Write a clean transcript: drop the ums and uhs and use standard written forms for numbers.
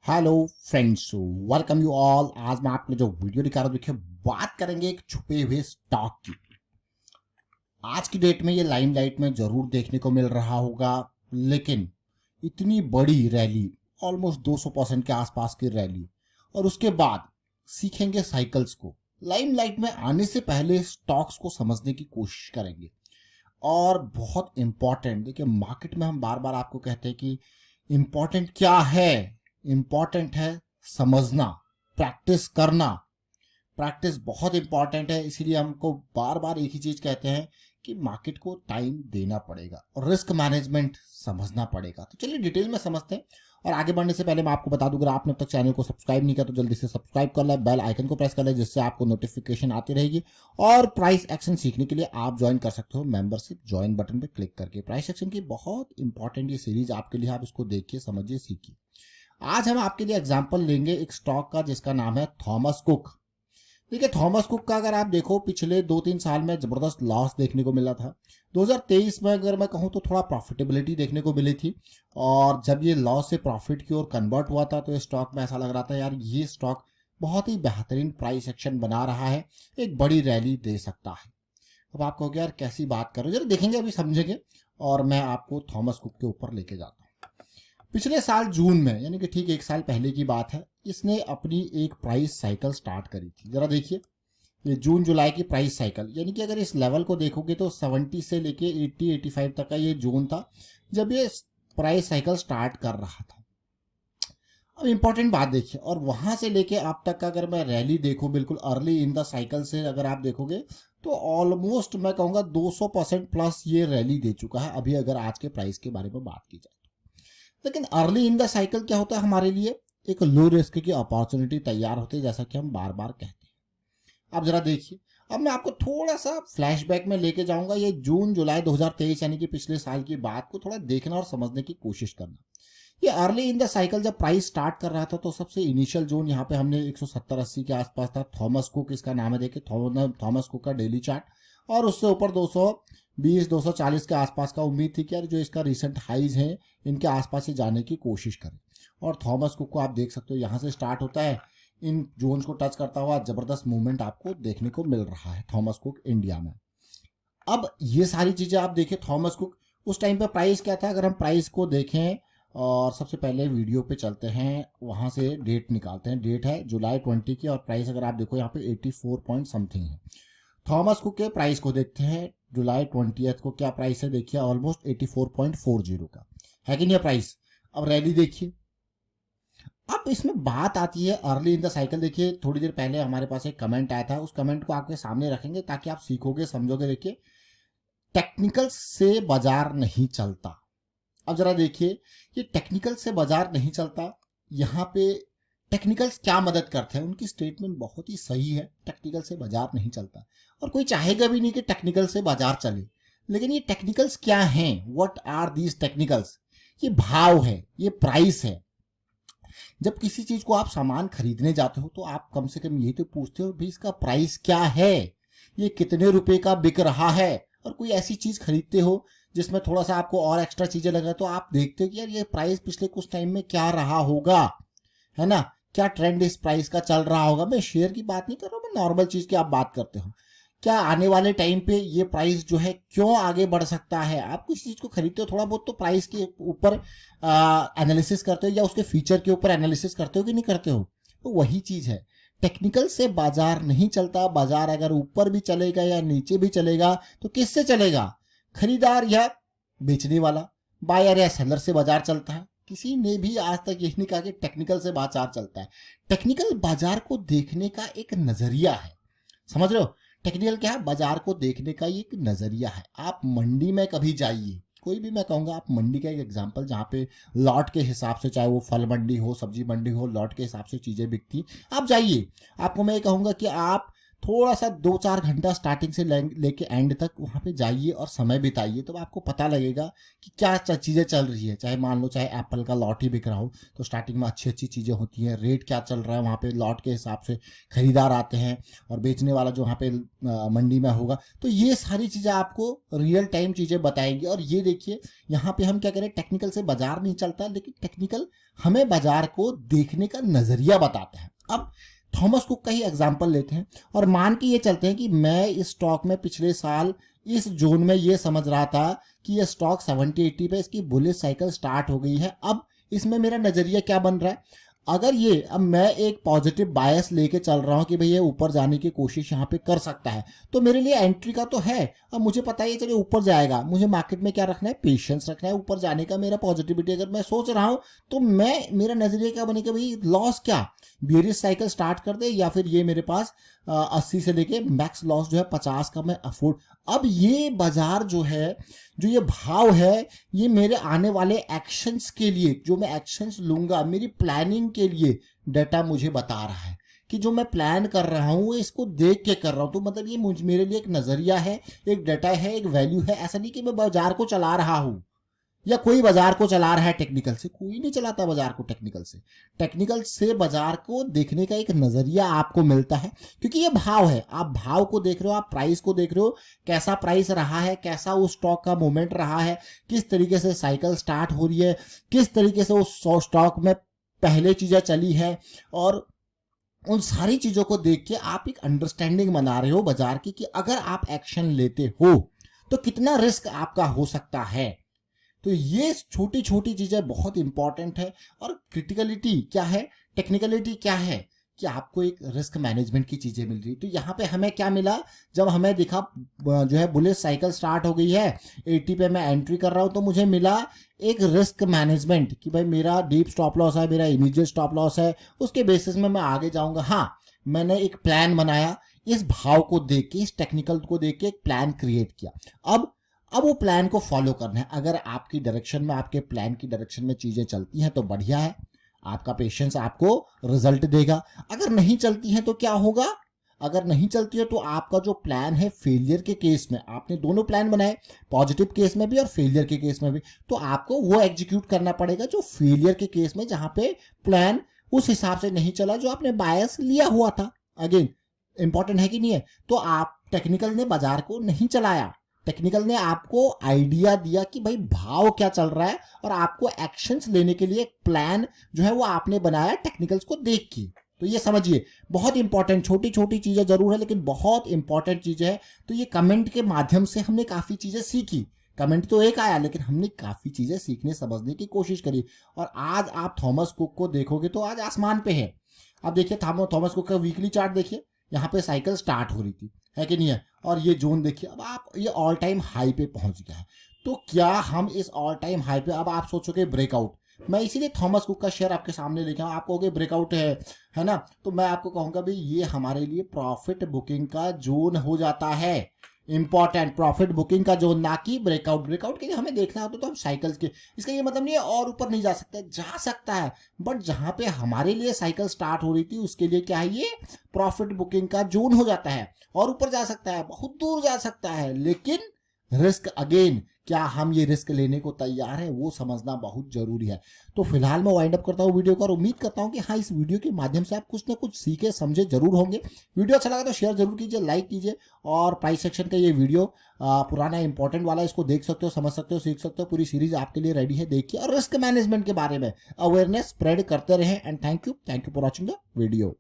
Hello friends, welcome you all. आज मैं आपको जो वीडियो दिखा रहा हूँ, देखिए बात करेंगे एक छुपे हुए स्टॉक की। आज की डेट में ये लाइमलाइट में जरूर देखने को मिल रहा होगा, लेकिन इतनी बड़ी रैली, ऑलमोस्ट 200% के आसपास की रैली, और उसके बाद सीखेंगे साइकिल्स को। लाइमलाइट में आने से पहले स्टॉक्स को समझने की कोशिश करेंगे। और बहुत इंपॉर्टेंट, देखिए मार्केट में हम बार बार आपको कहते हैं कि इंपॉर्टेंट क्या है। इंपॉर्टेंट है समझना, प्रैक्टिस करना। प्रैक्टिस बहुत इंपॉर्टेंट है, इसीलिए हमको बार बार एक ही चीज कहते हैं कि मार्केट को टाइम देना पड़ेगा और रिस्क मैनेजमेंट समझना पड़ेगा। तो चलिए डिटेल में समझते हैं। और आगे बढ़ने से पहले मैं आपको बता दूं, अगर आपने अब तक चैनल को सब्सक्राइब नहीं किया तो जल्दी से सब्सक्राइब कर लें, बेल आइकन को प्रेस कर लें, जिससे आपको नोटिफिकेशन आती रहेगी। और प्राइस एक्शन सीखने के लिए आप ज्वाइन कर सकते हो मेंबरशिप ज्वाइन बटन पर क्लिक करके। प्राइस एक्शन की बहुत इंपॉर्टेंट ये सीरीज आपके लिए, आप इसको देखिए, समझिए, सीखिए। आज हम आपके लिए एग्जांपल लेंगे एक स्टॉक का जिसका नाम है थॉमस कुक। देखिए थॉमस कुक का अगर आप देखो, पिछले 2-3 साल में जबरदस्त लॉस देखने को मिला था। 2023 में अगर मैं कहूँ तो थोड़ा प्रॉफिटेबिलिटी देखने को मिली थी, और जब ये लॉस से प्रॉफिट की ओर कन्वर्ट हुआ था तो ये स्टॉक में ऐसा लग रहा था यार ये स्टॉक बहुत ही बेहतरीन प्राइस एक्शन बना रहा है, एक बड़ी रैली दे सकता है। अब आप कहोगे यार कैसी बात कर रहे हो, जरा देखेंगे, अभी समझेंगे। और मैं आपको थॉमस कुक के ऊपर लेके जाता हूँ। पिछले साल जून में, यानी कि ठीक 1 साल पहले की बात है, इसने अपनी एक प्राइस साइकिल स्टार्ट करी थी। जरा देखिए, ये जून जुलाई की प्राइस साइकिल, यानी कि अगर इस लेवल को देखोगे तो 70 से लेके 80-85 तक का ये जोन था जब ये प्राइस साइकिल स्टार्ट कर रहा था। अब इंपॉर्टेंट बात देखिए, और वहां से लेके अब तक का अगर मैं रैली देखूं, बिल्कुल अर्ली इन द साइकिल से अगर आप देखोगे तो ऑलमोस्ट मैं कहूंगा 200% प्लस ये रैली दे चुका है, अभी अगर आज के प्राइस के बारे में बात की जाए। लेकिन अर्ली इन द साइकिल क्या होता है हमारे लिए, एक लो रिस्क की अपॉर्चुनिटी तैयार होती है, जैसा कि हम बार बार कहते हैं। अब जरा देखिए, अब मैं आपको थोड़ा सा फ्लैशबैक में लेके जाऊंगा, ये जून जुलाई 2023 यानी कि पिछले साल की बात को थोड़ा देखना और समझने की कोशिश करना। ये अर्ली इन द साइकिल जब प्राइस स्टार्ट कर रहा था तो सबसे इनिशियल जोन यहाँ पे हमने 170-80 के आसपास था। थॉमस कुक इसका नाम है, देखिए थॉमस कुक का डेली चार्ट। और उससे ऊपर 220-240 के आसपास का उम्मीद थी कि यार जो इसका रिसेंट हाइज है इनके आसपास ही जाने की कोशिश करें। और थॉमस कुक को आप देख सकते हो, यहाँ से स्टार्ट होता है, इन जोन्स को टच करता हुआ जबरदस्त मूवमेंट आपको देखने को मिल रहा है थॉमस कुक इंडिया में। अब ये सारी चीजें आप देखें, थॉमस कुक उस टाइम पे प्राइस क्या था, अगर हम प्राइस को देखें और सबसे पहले वीडियो पे चलते हैं, वहां से डेट निकालते हैं। डेट है जुलाई 20 की, और प्राइस अगर आप देखो यहाँ पे 84 पॉइंट समथिंग है। थॉमस कुक के प्राइस को देखते हैं, जुलाई 20 को क्या प्राइस है, देखिए ऑलमोस्ट 84.40 का है कि नहीं प्राइस। अब रैली देखिए। अब इसमें बात आती है अर्ली इन द साइकिल। देखिए थोड़ी देर पहले हमारे पास एक कमेंट आया था, उस कमेंट को आपके सामने रखेंगे ताकि आप सीखोगे, समझोगे। देखिए टेक्निकल से बाजार नहीं चलता। अब जरा देखिए, ये टेक्निकल से बाजार नहीं चलता, यहाँ पे टेक्निकल्स क्या मदद करते हैं। उनकी स्टेटमेंट बहुत ही सही है, टेक्निकल से बाजार नहीं चलता, और कोई चाहेगा भी नहीं कि टेक्निकल से बाजार चले। लेकिन ये टेक्निकल्स क्या हैं, व्हाट आर दीज टेक्निकल्स? ये भाव है, ये प्राइस है। जब किसी चीज को आप सामान खरीदने जाते हो तो आप कम से कम यही तो पूछते हो भाई इसका प्राइस क्या है, ये कितने रुपए का बिक रहा है। और कोई ऐसी चीज खरीदते हो जिसमें थोड़ा सा आपको और एक्स्ट्रा चीजें लगे तो आप देखते हो कि यार ये प्राइस पिछले कुछ टाइम में क्या रहा होगा, है ना, क्या ट्रेंड इस प्राइस का चल रहा होगा। मैं शेयर की बात नहीं कर रहा हूँ, मैं नॉर्मल चीज की आप बात करते हो, क्या आने वाले टाइम पे ये प्राइस जो है क्यों आगे बढ़ सकता है। आप किसी चीज को खरीदते हो, थोड़ा बहुत तो प्राइस के ऊपर एनालिसिस करते हो, या उसके फीचर के ऊपर एनालिसिस करते हो कि नहीं करते हो। तो वही चीज है, टेक्निकल से बाजार नहीं चलता। बाजार अगर ऊपर भी चलेगा या नीचे भी चलेगा तो किससे चलेगा, खरीदार या बेचने वाला, बायर या सेलर से बाजार चलता है। किसी ने भी आज तक यही नहीं कहा कि टेक्निकल से बाजार चलता है। टेक्निकल बाजार को देखने का एक नजरिया है, समझ रहे हो। टेक्निकल क्या है, बाजार को देखने का एक नजरिया है। आप मंडी में कभी जाइए, कोई भी, मैं कहूंगा आप मंडी का एक एग्जांपल, जहाँ पे लॉट के हिसाब से, चाहे वो फल मंडी हो, सब्जी मंडी हो, लॉट के हिसाब से चीजें बिकती, आप जाइए। आपको मैं कहूंगा कि आप थोड़ा सा 2-4 घंटा स्टार्टिंग से लेके एंड तक वहाँ पे जाइए और समय बिताइए, तो आपको पता लगेगा कि क्या चीज़ें चल रही है। चाहे मान लो चाहे एप्पल का लॉट ही बिक रहा हो, तो स्टार्टिंग में अच्छी अच्छी चीज़ें होती हैं, रेट क्या चल रहा है वहाँ पे लॉट के हिसाब से खरीदार आते हैं और बेचने वाला जो वहाँ पे मंडी में होगा, तो ये सारी चीज़ें आपको रियल टाइम चीज़ें बताएंगी। और ये देखिए यहाँ पे हम क्या करें, टेक्निकल से बाजार नहीं चलता, लेकिन टेक्निकल हमें बाजार को देखने का नजरिया बताता है। अब थॉमस कुक का ही एग्जांपल लेते हैं और मान के ये चलते हैं कि मैं इस स्टॉक में पिछले साल इस जोन में ये समझ रहा था कि ये स्टॉक 70-80 पे इसकी बुलिश साइकिल स्टार्ट हो गई है। अब इसमें मेरा नजरिया क्या बन रहा है, अगर ये अब मैं एक पॉजिटिव बायस लेके चल रहा हूं कि भाई ये ऊपर जाने की कोशिश यहाँ पे कर सकता है, तो मेरे लिए एंट्री का तो है। अब मुझे पता है चलिए ऊपर जाएगा, मुझे मार्केट में क्या रखना है, पेशेंस रखना है, ऊपर जाने का मेरा पॉजिटिविटी अगर मैं सोच रहा हूं तो मेरा नजरिया क्या बनेगा, भाई लॉस क्या, बेरिश साइकिल स्टार्ट कर दे या फिर ये मेरे पास 80 से लेके मैक्स लॉस जो है 50 का मैं अफोर्ड। अब ये बाजार जो है, जो ये भाव है, ये मेरे आने वाले एक्शंस के लिए, जो मैं एक्शंस लूंगा मेरी प्लानिंग के लिए डाटा मुझे बता रहा है कि जो मैं प्लान कर रहा हूँ इसको देख के कर रहा हूँ। तो मतलब ये मेरे लिए एक नजरिया है, एक डाटा है, एक वैल्यू है। ऐसा नहीं कि मैं बाजार को चला रहा हूँ या कोई बाजार को चला रहा है टेक्निकल से, कोई नहीं चलाता बाजार को टेक्निकल से। टेक्निकल से बाजार को देखने का एक नजरिया आपको मिलता है, क्योंकि ये भाव है, आप भाव को देख रहे हो, आप प्राइस को देख रहे हो, कैसा प्राइस रहा है, कैसा उस स्टॉक का मूवमेंट रहा है, किस तरीके से साइकिल स्टार्ट हो रही है, किस तरीके से उस स्टॉक में पहले चीजें चली है, और उन सारी चीजों को देख के आप एक अंडरस्टैंडिंग बना रहे हो बाजार की कि अगर आप एक्शन लेते हो तो कितना रिस्क आपका हो सकता है। तो ये छोटी छोटी चीजें बहुत इंपॉर्टेंट है। और क्रिटिकलिटी क्या है, टेक्निकलिटी क्या है, कि आपको एक रिस्क मैनेजमेंट की चीजें मिल रही। तो यहाँ पे हमें क्या मिला, जब हमें दिखा जो है बुलिश साइकिल स्टार्ट हो गई है, 80 पे मैं एंट्री कर रहा हूँ, तो मुझे मिला एक रिस्क मैनेजमेंट कि भाई मेरा डीप स्टॉप लॉस है, मेरा इमीडिएट स्टॉप लॉस है, उसके बेसिस में मैं आगे जाऊंगा। हाँ, मैंने एक प्लान बनाया, इस भाव को देख के, इस टेक्निकल को देख के एक प्लान क्रिएट किया। अब वो प्लान को फॉलो करना है। अगर आपकी डायरेक्शन में, आपके प्लान की डायरेक्शन में चीजें चलती हैं तो बढ़िया है, आपका पेशेंस आपको रिजल्ट देगा। अगर नहीं चलती हैं तो क्या होगा, अगर नहीं चलती है तो आपका जो प्लान है फेलियर के केस में, आपने दोनों प्लान बनाए, पॉजिटिव केस में भी और फेलियर के केस में भी, तो आपको वो एग्जीक्यूट करना पड़ेगा जो फेलियर के केस में, जहां पे प्लान उस हिसाब से नहीं चला जो आपने बायस लिया हुआ था। अगेन इंपॉर्टेंट है कि नहीं है। तो आप टेक्निकल ने बाजार को नहीं चलाया, टेक्निकल ने आपको आइडिया दिया कि भाई भाव क्या चल रहा है, और आपको एक्शंस लेने के लिए एक प्लान जो है वो आपने बनाया टेक्निकल्स को देख के। तो ये समझिए बहुत इंपॉर्टेंट, छोटी छोटी चीजें जरूर है लेकिन बहुत इंपॉर्टेंट चीजें है। तो ये कमेंट के माध्यम से हमने काफी चीजें सीखी। कमेंट तो एक आया लेकिन हमने काफी चीजें सीखने समझने की कोशिश करी। और आज आप थॉमस कुक को देखोगे तो आज आसमान पे है। अब देखिए थॉमस कुक का वीकली चार्ट देखिए, यहाँ पे साइकिल स्टार्ट हो रही थी, है कि नहीं है, और ये जोन देखिए, अब आप ये ऑल टाइम हाई पे पहुंच गया है। तो क्या हम इस ऑल टाइम हाई पे, अब आप सोचोगे ब्रेकआउट, मैं इसीलिए थॉमस कुक का शेयर आपके सामने लेके आऊँ, आप कहोगे ब्रेकआउट है ना, तो मैं आपको कहूंगा भाई ये हमारे लिए प्रॉफिट बुकिंग का जोन हो जाता है। इंपॉर्टेंट, प्रॉफिट बुकिंग का जोन, ना कि ब्रेकआउट। ब्रेकआउट के लिए हमें देखना होता तो हम साइकिल्स के, इसका ये मतलब नहीं है और ऊपर नहीं जा सकता, जा सकता है, बट जहां पे हमारे लिए साइकिल स्टार्ट हो रही थी उसके लिए क्या है, ये प्रॉफिट बुकिंग का जोन हो जाता है। और ऊपर जा सकता है, बहुत दूर जा सकता है, लेकिन रिस्क, अगेन क्या हम ये रिस्क लेने को तैयार हैं, वो समझना बहुत जरूरी है। तो फिलहाल मैं वाइंड अप करता हूँ वीडियो को, और उम्मीद करता हूँ कि हाँ इस वीडियो के माध्यम से आप कुछ ना कुछ सीखे समझे जरूर होंगे। वीडियो अच्छा लगा तो शेयर जरूर कीजिए, लाइक कीजिए, और प्राइस सेक्शन का ये वीडियो पुराना इंपॉर्टेंट वाला, इसको देख सकते हो, समझ सकते हो, सीख सकते हो, पूरी सीरीज आपके लिए रेडी है, देखिए, और रिस्क मैनेजमेंट के बारे में अवेयरनेस स्प्रेड करते रहे। And thank you for watching the video.